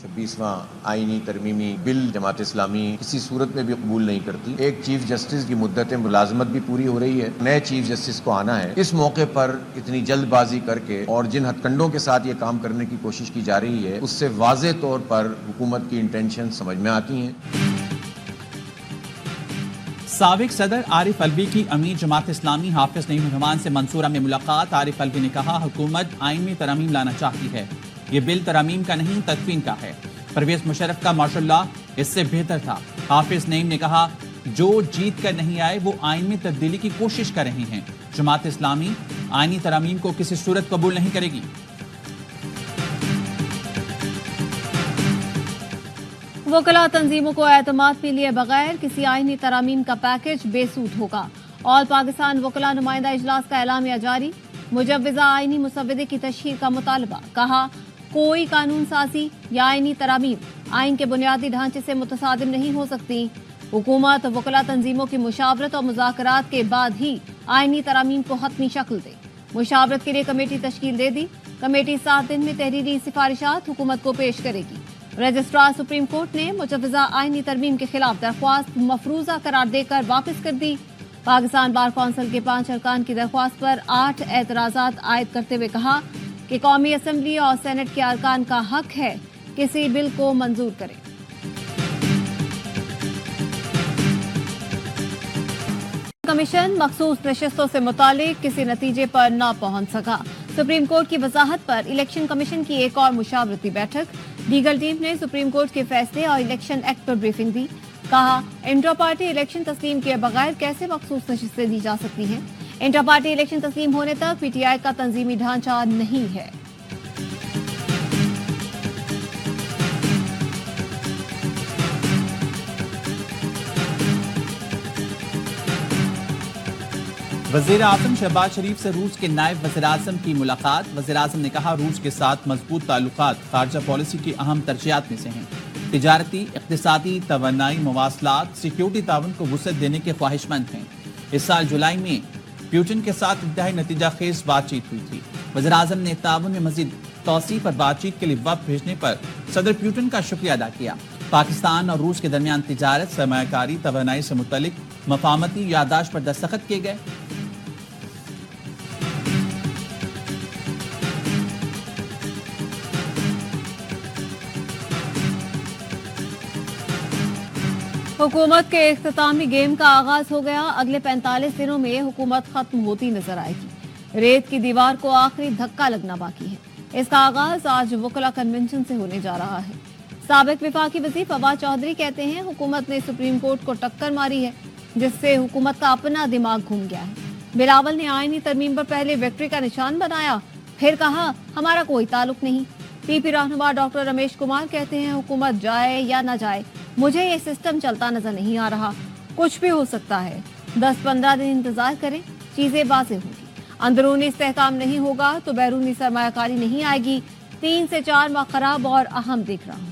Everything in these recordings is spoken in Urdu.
26 35واں آئینی ترمیمی بل جماعت اسلامی کسی صورت میں بھی قبول نہیں کرتی. ایک چیف جسٹس کی مدت ملازمت بھی پوری ہو رہی ہے, نئے چیف جسٹس کو آنا ہے. اس موقع پر اتنی جلد بازی کر کے اور جن ہتھ کنڈوں کے ساتھ یہ کام کرنے کی کوشش کی جا رہی ہے, اس سے واضح طور پر حکومت کی انٹینشن سمجھ میں آتی ہیں. سابق صدر عارف الوی کی امیر جماعت اسلامی حافظ نعیم الرحمان سے منصورہ میں ملاقات. عارف الوی نے کہا حکومت آئین میں ترامیم لانا چاہتی ہے, یہ بل ترامیم کا نہیں تدفین کا ہے. پرویز مشرف کا مارشل لا اس سے بہتر تھا. حافظ نعیم نے کہا جو جیت کر نہیں آئے وہ آئین میں تبدیلی کی کوشش کر رہے ہیں. جماعت اسلامی آئینی ترامیم کو کسی صورت قبول نہیں کرے گی. وکلاء تنظیموں کو اعتماد میں لیے بغیر کسی آئینی ترامیم کا پیکج بے سود ہوگا. آل پاکستان وکلاء نمائندہ اجلاس کا اعلامیہ جاری. مجوزہ آئینی مسودے کی تشہیر کا مطالبہ. کہا کوئی قانون سازی یا آئینی ترامیم آئین کے بنیادی ڈھانچے سے متصادم نہیں ہو سکتی. حکومت وکلاء تنظیموں کی مشاورت اور مذاکرات کے بعد ہی آئینی ترامیم کو حتمی شکل دے. مشاورت کے لیے کمیٹی تشکیل دے دی. کمیٹی 7 دن میں تحریری سفارشات حکومت کو پیش کرے گی. رجسٹرار سپریم کورٹ نے مجوزہ آئینی ترمیم کے خلاف درخواست مفروضہ قرار دے کر واپس کر دی. پاکستان بار کونسل کے 5 ارکان کی درخواست پر 8 اعتراضات عائد کرتے ہوئے کہا کہ قومی اسمبلی اور سینٹ کے ارکان کا حق ہے کسی بل کو منظور کرے. کمیشن مخصوص نشستوں سے متعلق کسی نتیجے پر نہ پہنچ سکا. سپریم کورٹ کی وضاحت پر الیکشن کمیشن کی ایک اور مشاورتی بیٹھک. لیگل ٹیم نے سپریم کورٹ کے فیصلے اور الیکشن ایکٹ پر بریفنگ دی. کہا انٹرا پارٹی الیکشن تسلیم کیے بغیر کیسے مخصوص نشستیں دی جا سکتی ہیں. انٹرا پارٹی الیکشن تسلیم ہونے تک پی ٹی آئی کا تنظیمی ڈھانچہ نہیں ہے. وزیر اعظم شہباز شریف سے روس کے نائب وزیر اعظم کی ملاقات. وزیر اعظم نے کہا روس کے ساتھ مضبوط تعلقات خارجہ پالیسی کی اہم ترجیحات میں سے ہیں. تجارتی، اقتصادی، توانائی، مواصلات، سیکیورٹی تعاون کو وسعت دینے کے خواہش مند ہیں. اس سال جولائی میں پیوٹن کے ساتھ انتہائی نتیجہ خیز بات چیت ہوئی تھی. وزیر اعظم نے تعاون میں مزید توسیع پر بات چیت کے لیے وفد بھیجنے پر صدر پیوٹن کا شکریہ ادا کیا. پاکستان اور روس کے درمیان تجارت، سرمایہ کاری، توانائی سے متعلق مفاہمتی یادداشت پر دستخط کیے گئے. حکومت کے اختتامی گیم کا آغاز ہو گیا. اگلے 45 دنوں میں حکومت ختم ہوتی نظر آئے گی. ریت کی دیوار کو آخری دھکا لگنا باقی ہے. اس کا آغاز آج وکلاء کنونشن سے ہونے جا رہا ہے. سابق وفاقی وزیر فواد چودھری کہتے ہیں حکومت نے سپریم کورٹ کو ٹکر ماری ہے جس سے حکومت کا اپنا دماغ گھوم گیا ہے. بلاول نے آئینی ترمیم پر پہلے وکٹری کا نشان بنایا, پھر کہا ہمارا کوئی تعلق نہیں. پی پی رہنما ڈاکٹر رمیش کمار کہتے ہیں حکومت جائے یا نہ جائے مجھے یہ سسٹم چلتا نظر نہیں آ رہا. کچھ بھی ہو سکتا ہے, 10-15 دن انتظار کریں, چیزیں واضح ہوگی. اندرونی استحکام نہیں ہوگا تو بیرونی سرمایہ کاری نہیں آئے گی. 3 سے 4 ماہ خراب اور اہم دیکھ رہا ہوں.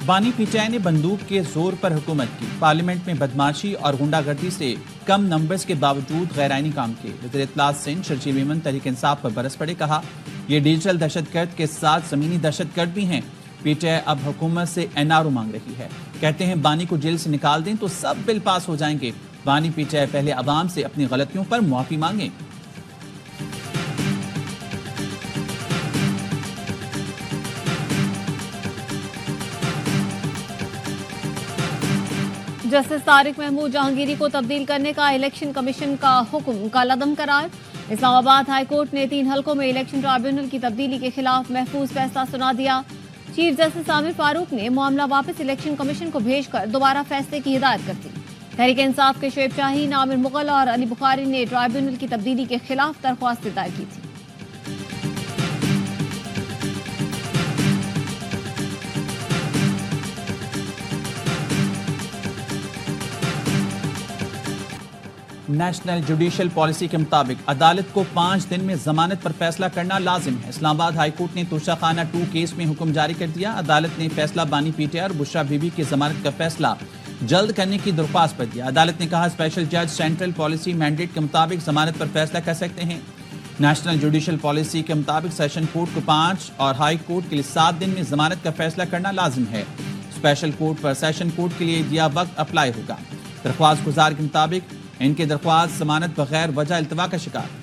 بانی پی ٹی آئی نے بندوق کے زور پر حکومت کی. پارلیمنٹ میں بدماشی اور غنڈہ گردی سے کم نمبرز کے باوجود غیر آئینی کام کیے. وزیر اطلاعات سندھ شرجیل میمن تحریک انصاف پر برس پڑے. کہا یہ ڈیجیٹل دہشت گرد کے ساتھ زمینی دہشت گرد بھی ہیں. پی ٹی آئی اب حکومت سے این آر او مانگ رہی ہے. کہتے ہیں بانی کو جیل سے نکال دیں تو سب بل پاس ہو جائیں گے. بانی پی ٹی آئی پہلے عوام سے اپنی غلطیوں پر معافی مانگیں. جسٹس طارق محمود جہانگیری کو تبدیل کرنے کا الیکشن کمیشن کا حکم کالعدم قرار. اسلام آباد ہائی کورٹ نے 3 حلقوں میں الیکشن ٹرائبیونل کی تبدیلی کے خلاف محفوظ فیصلہ سنا دیا. چیف جسٹس عامر فاروق نے معاملہ واپس الیکشن کمیشن کو بھیج کر دوبارہ فیصلے کی ہدایت کر دی. تحریک انصاف کے شعیب شاہین، عامر مغل اور علی بخاری نے ٹرائبیونل کی تبدیلی کے خلاف درخواست دائر کی تھی. نیشنل جوڈیشل پالیسی کے مطابق عدالت کو 5 دن میں ضمانت پر فیصلہ کرنا لازم ہے. اسلام آباد ہائی کورٹ نے توشہ خانہ 2 کیس میں حکم جاری کر دیا. عدالت نے فیصلہ بانی پی ٹی آئی اور بشرا بی بی کی ضمانت کا فیصلہ جلد کرنے کی درخواست پر دیا. عدالت نے کہا اسپیشل جج سینٹرل پالیسی مینڈیٹ کے مطابق ضمانت پر فیصلہ کر سکتے ہیں. نیشنل جوڈیشل پالیسی کے مطابق سیشن کورٹ کو 5 اور ہائی کورٹ کے لیے 7 دن میں ضمانت کا فیصلہ کرنا لازم ہے۔ اسپیشل کورٹ پر سیشن کورٹ کے لیے دیا وقت اپلائی ہوگا۔ درخواست گزار کے مطابق ان کی درخواست ضمانت بغیر وجہ التوا کا شکار۔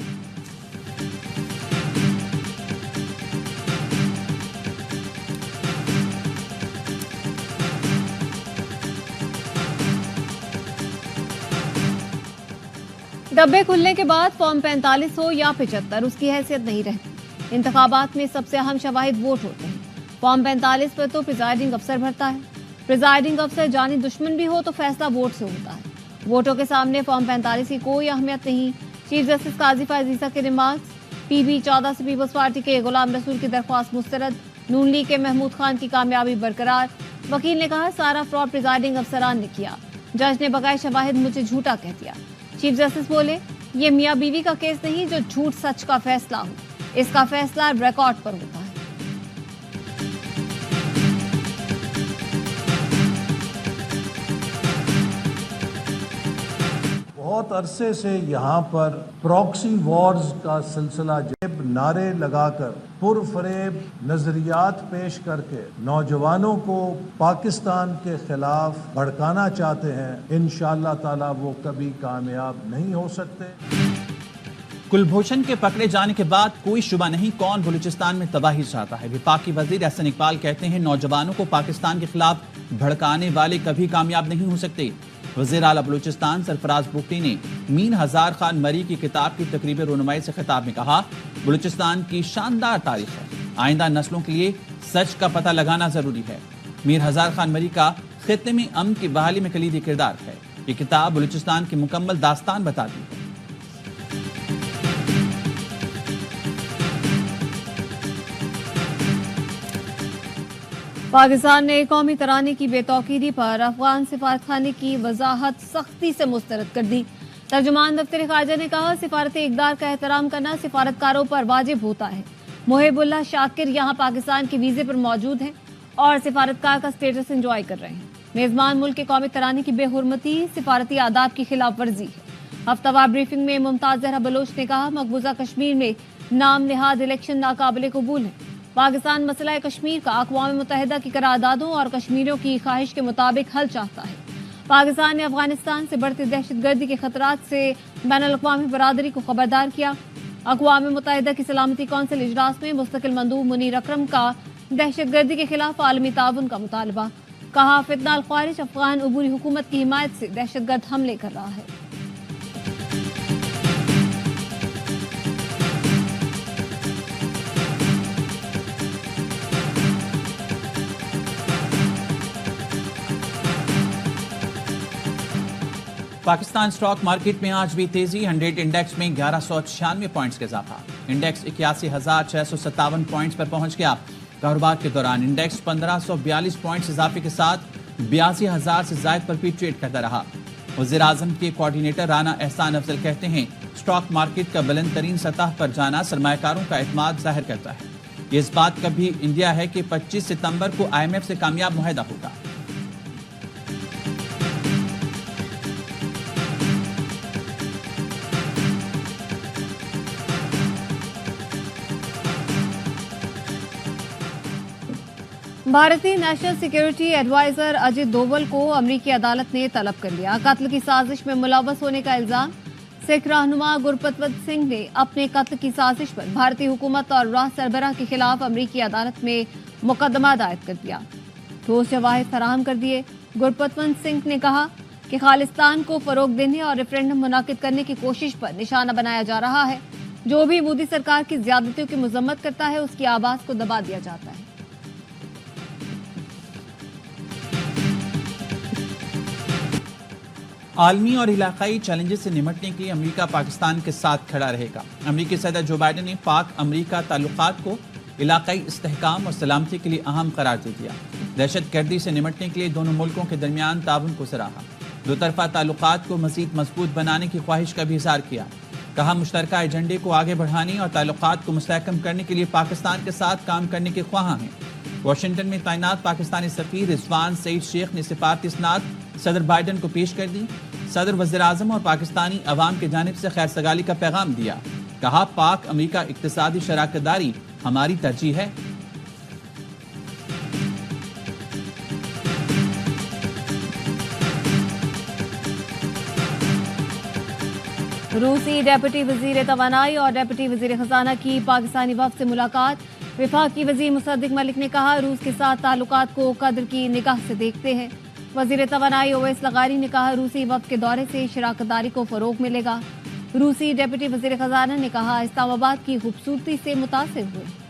ڈبے کھلنے کے بعد فارم 45 ہو یا 75 اس کی حیثیت نہیں رہتی۔ انتخابات میں سب سے اہم شواہد ووٹ ہوتے ہیں۔ فارم 45 پر تو پریزائڈنگ افسر بھرتا ہے۔ پریزائڈنگ افسر جانی دشمن بھی ہو تو فیصلہ ووٹ سے ہوتا ہے۔ ووٹوں کے سامنے فارم 45 کی کوئی اہمیت نہیں۔ چیف جسٹس قاضی فائز عیسیٰ کے ریمارکس۔ پی بی 14 سے پیپلز پارٹی کے غلام رسول کی درخواست مسترد۔ نون لیگ کے محمود خان کی کامیابی برقرار۔ وکیل نے کہا سارا فراڈ پریزائڈنگ افسران نے کیا۔ جج نے بغیر شواہد مجھے جھوٹا کہہ دیا۔ چیف جسٹس بولے یہ میاں بیوی کا کیس نہیں جو جھوٹ سچ کا فیصلہ ہو، اس کا فیصلہ ریکارڈ پر ہوتا ہے۔ بہت عرصے سے یہاں پر پراکسی وارز کا سلسلہ جب نعرے لگا کر پرفریب نظریات پیش کر کے نوجوانوں کو پاکستان کے خلاف بھڑکانا چاہتے ہیں، انشاءاللہ تعالی وہ کبھی کامیاب نہیں ہو سکتے۔ کلبھوشن کے پکڑے جانے کے بعد کوئی شبہ نہیں کون بلوچستان میں تباہی چاہتا ہے۔ وفاقی وزیر احسن اقبال کہتے ہیں نوجوانوں کو پاکستان کے خلاف بھڑکانے والے کبھی کامیاب نہیں ہو سکتے۔ وزیر اعلیٰ بلوچستان سرفراز بگٹی نے میر ہزار خان مری کی کتاب کی تقریب رونمائی سے خطاب میں کہا بلوچستان کی شاندار تاریخ ہے، آئندہ نسلوں کے لیے سچ کا پتہ لگانا ضروری ہے۔ میر ہزار خان مری کا خطے میں امن کی بحالی میں کلیدی کردار ہے۔ یہ کتاب بلوچستان کی مکمل داستان بتاتی ہے۔ پاکستان نے قومی ترانے کی بے توقیری پر افغان سفارتخانے کی وضاحت سختی سے مسترد کر دی۔ ترجمان دفتر خارجہ نے کہا سفارتی اقدار کا احترام کرنا سفارتکاروں پر واجب ہوتا ہے۔ محب اللہ شاکر یہاں پاکستان کے ویزے پر موجود ہیں اور سفارتکار کا سٹیٹس انجوائے کر رہے ہیں۔ میزبان ملک کے قومی ترانے کی بے حرمتی سفارتی آداب کی خلاف ورزی ہے۔ ہفتہ وار بریفنگ میں ممتاز زہرا بلوچ نے کہا مقبوضہ کشمیر میں نام نہاد الیکشن ناقابل قبول ہے۔ پاکستان مسئلہ کشمیر کا اقوام متحدہ کی قراردادوں اور کشمیریوں کی خواہش کے مطابق حل چاہتا ہے۔ پاکستان نے افغانستان سے بڑھتی دہشت گردی کے خطرات سے بین الاقوامی برادری کو خبردار کیا۔ اقوام متحدہ کی سلامتی کونسل اجلاس میں مستقل مندوب منیر اکرم کا دہشت گردی کے خلاف عالمی تعاون کا مطالبہ۔ کہا فتنہ الخوارج افغان عبوری حکومت کی حمایت سے دہشت گرد حملے کر رہا ہے۔ پاکستان سٹاک مارکیٹ میں آج بھی تیزی، 100 انڈیکس میں 1196 پوائنٹس کا اضافہ۔ انڈیکس 81,657 پوائنٹس پر پہنچ گیا۔ کاروبار کے دوران انڈیکس 1542 پوائنٹس اضافے کے ساتھ 82,000 سے زائد پر بھی ٹریڈ کرتا رہا۔ وزیر اعظم کے کوارڈینیٹر رانا احسان افضل کہتے ہیں سٹاک مارکیٹ کا بلند ترین سطح پر جانا سرمایہ کاروں کا اعتماد ظاہر کرتا ہے۔ یہ اس بات کا بھی انڈیا ہے کہ 25 ستمبر کو IMF سے کامیاب معاہدہ ہوگا۔ بھارتی نیشنل سیکیورٹی ایڈوائزر اجت ڈوول کو امریکی عدالت نے طلب کر لیا۔ قتل کی سازش میں ملوث ہونے کا الزام۔ سکھ رہنما گرپتونت سنگھ نے اپنے قتل کی سازش پر بھارتی حکومت اور راہ سربراہ کے خلاف امریکی عدالت میں مقدمہ دائر کر دیا، ٹھوس شواہد فراہم کر دیے۔ گرپتونت سنگھ نے کہا کہ خالصتان کو فروغ دینے اور ریفرینڈم منعقد کرنے کی کوشش پر نشانہ بنایا جا رہا ہے۔ جو بھی مودی سرکار کی زیادتیوں کی مذمت کرتا ہے اس کی آواز کو دبا دیا جاتا ہے۔ عالمی اور علاقائی چیلنجز سے نمٹنے کے لیے امریکہ پاکستان کے ساتھ کھڑا رہے گا۔ امریکی صدر جو بائیڈن نے پاک امریکہ تعلقات کو علاقائی استحکام اور سلامتی کے لیے اہم قرار دے دیا۔ دہشت گردی سے نمٹنے کے لیے دونوں ملکوں کے درمیان تعاون کو سراہا۔ دو طرفہ تعلقات کو مزید مضبوط بنانے کی خواہش کا بھی اظہار کیا۔ کہا مشترکہ ایجنڈے کو آگے بڑھانے اور تعلقات کو مستحکم کرنے کے لیے پاکستان کے ساتھ کام کرنے کے خواہاں ہیں۔ واشنگٹن میں تعینات پاکستانی سفیر رضوان سعید شیخ نے سفارتی اسناد صدر بائیڈن کو پیش کر دی۔ صدر وزیر اعظم اور پاکستانی عوام کی جانب سے خیر سگالی کا پیغام دیا۔ کہا پاک امریکہ اقتصادی شراکت داری ہماری ترجیح ہے۔ روسی ڈیپٹی وزیر توانائی اور ڈیپٹی وزیر خزانہ کی پاکستانی وفد سے ملاقات۔ وفاقی وزیر مصدق ملک نے کہا روس کے ساتھ تعلقات کو قدر کی نگاہ سے دیکھتے ہیں۔ وزیر توانائی اویس لغاری نے کہا روسی وفد کے دورے سے شراکت داری کو فروغ ملے گا۔ روسی ڈیپٹی وزیر خزانہ نے کہا اسلام آباد کی خوبصورتی سے متاثر ہوئے۔